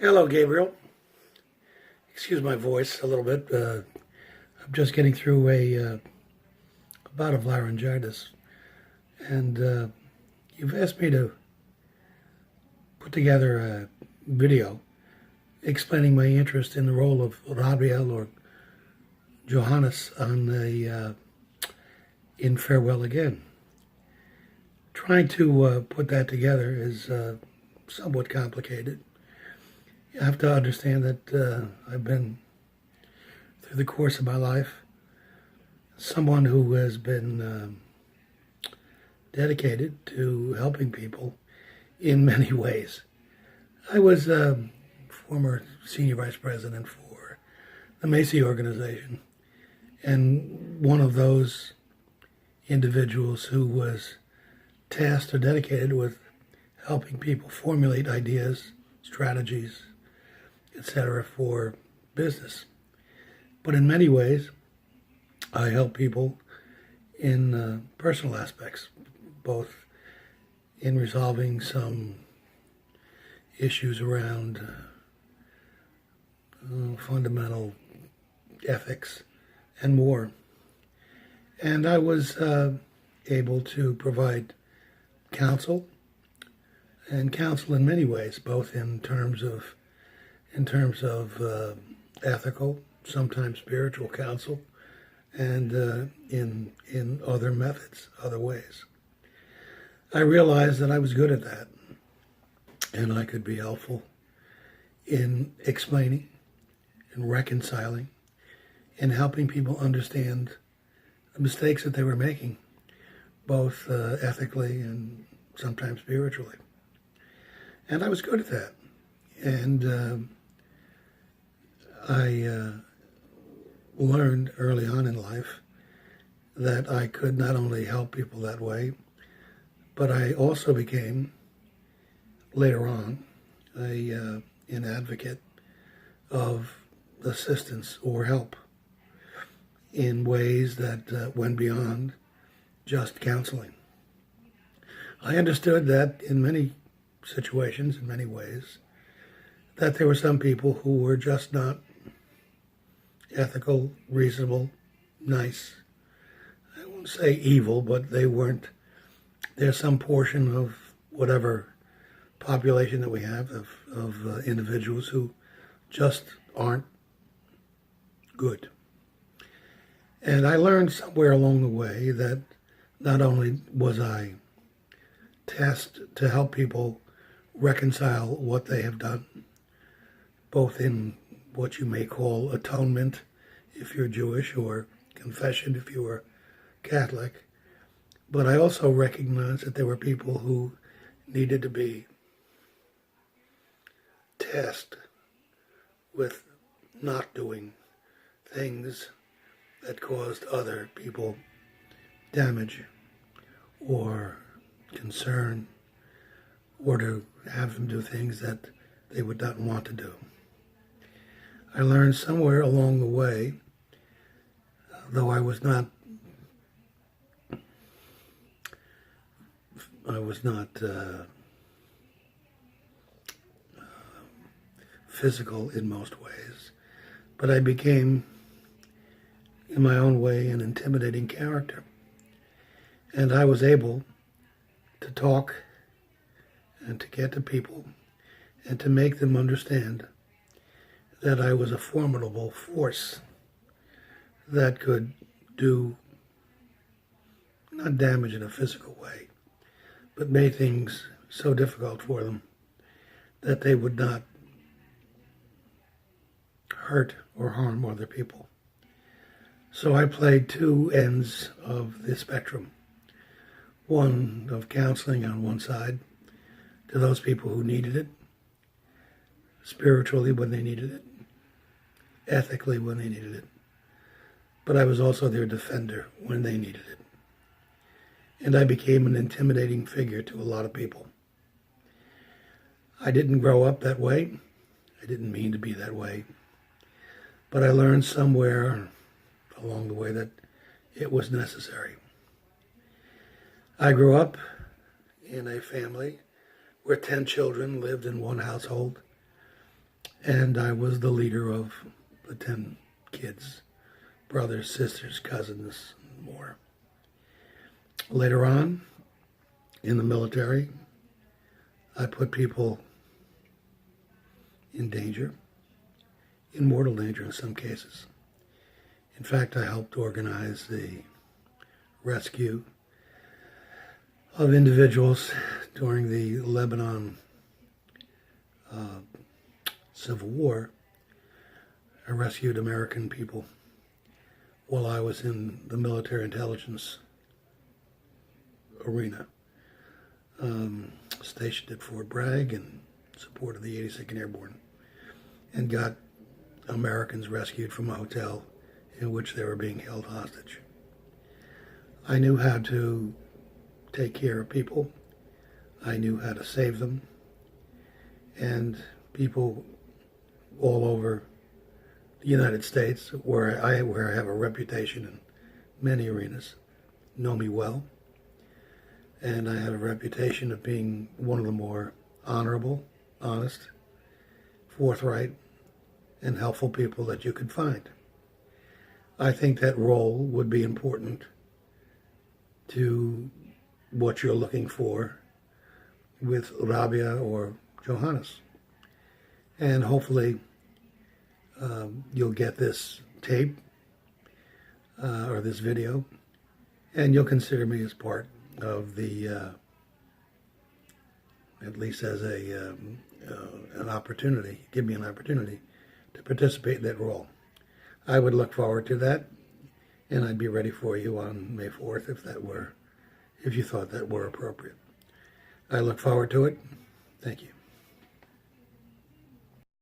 Hello, Gabriel. Excuse my voice a little bit. I'm just getting through a bout of laryngitis, and you've asked me to put together a video explaining my interest in the role of Gabriel or Johannes on the in Farewell Again. Trying to put that together is somewhat complicated. You have to understand that I've been, through the course of my life, someone who has been dedicated to helping people in many ways. I was a former senior vice president for the Macy organization, and one of those individuals who was tasked or dedicated with helping people formulate ideas, strategies, etc. for business. But in many ways, I help people in personal aspects, both in resolving some issues around fundamental ethics and more. And I was able to provide counsel, and counsel in many ways, both in terms of ethical, sometimes spiritual counsel, and in other methods, other ways. I realized that I was good at that, and I could be helpful in explaining, in reconciling, in helping people understand the mistakes that they were making, both ethically and sometimes spiritually. And I was good at that. And I learned early on in life that I could not only help people that way, but I also became, later on, an advocate of assistance or help in ways that went beyond just counseling. I understood that in many situations, in many ways, that there were some people who were just not ethical, reasonable, nice. I won't say evil, but they weren't. There's some portion of whatever population that we have of individuals who just aren't good. And I learned somewhere along the way that not only was I tasked to help people reconcile what they have done, both in what you may call atonement if you're Jewish, or confession if you were Catholic, but I also recognized that there were people who needed to be tasked with not doing things that caused other people damage or concern, or to have them do things that they would not want to do. I learned somewhere along the way, though I was not physical in most ways, but I became, in my own way, an intimidating character. And I was able to talk and to get to people and to make them understand that I was a formidable force that could do, not damage in a physical way, but made things so difficult for them that they would not hurt or harm other people. So I played two ends of the spectrum. One of counseling on one side to those people who needed it, spiritually when they needed it, ethically when they needed it. But I was also their defender when they needed it. And I became an intimidating figure to a lot of people. I didn't grow up that way. I didn't mean to be that way. But I learned somewhere along the way that it was necessary. I grew up in a family where 10 children lived in one household. And I was the leader of the 10 kids, brothers, sisters, cousins, and more. Later on, in the military, I put people in danger, in mortal danger in some cases. In fact, I helped organize the rescue of individuals during the Lebanon Civil War. I rescued American people while I was in the military intelligence arena, stationed at Fort Bragg in support of the 82nd Airborne, and got Americans rescued from a hotel in which they were being held hostage. I knew how to take care of people. I knew how to save them. And people all over the United States, where I have a reputation in many arenas, know me well. And I have a reputation of being one of the more honorable, honest, forthright, and helpful people that you could find. I think that role would be important to what you're looking for with Rabia or Johannes. And hopefully you'll get this tape or this video, and you'll consider me as part of the, at least as an opportunity, give me an opportunity to participate in that role. I would look forward to that, and I'd be ready for you on May 4th if you thought that were appropriate. I look forward to it. Thank you.